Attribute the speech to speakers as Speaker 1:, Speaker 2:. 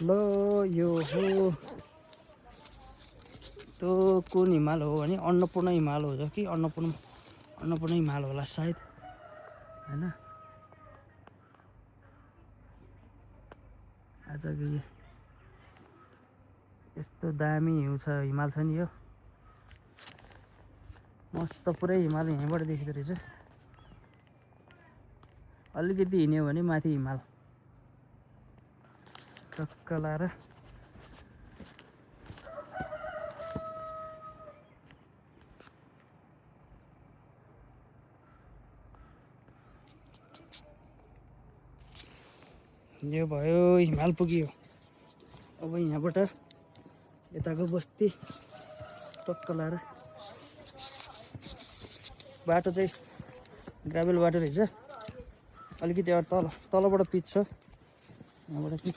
Speaker 1: ल यो हो त्यो कुन हिमाल हो भने अन्नपूर्ण हिमाल हो कि अन्नपूर्ण हिमाल होला सायद हैन। आजको यस्तो दामी हिउँ छ हिमाल छ नि यो मस्त पुरै हिमाल यहीँबाट देखिँदो रहेछ। अलिकति हिँड्यो भने माथि हिमाल टक्क लाएर यो भयो हिमाल पुग्यो। अब यहाँबाट यताको बस्ती टक्क लाएर बाटो चाहिँ ग्राभेल बाटो रहेछ। अलिकति तलबाट पिच छ यहाँबाट चाहिँ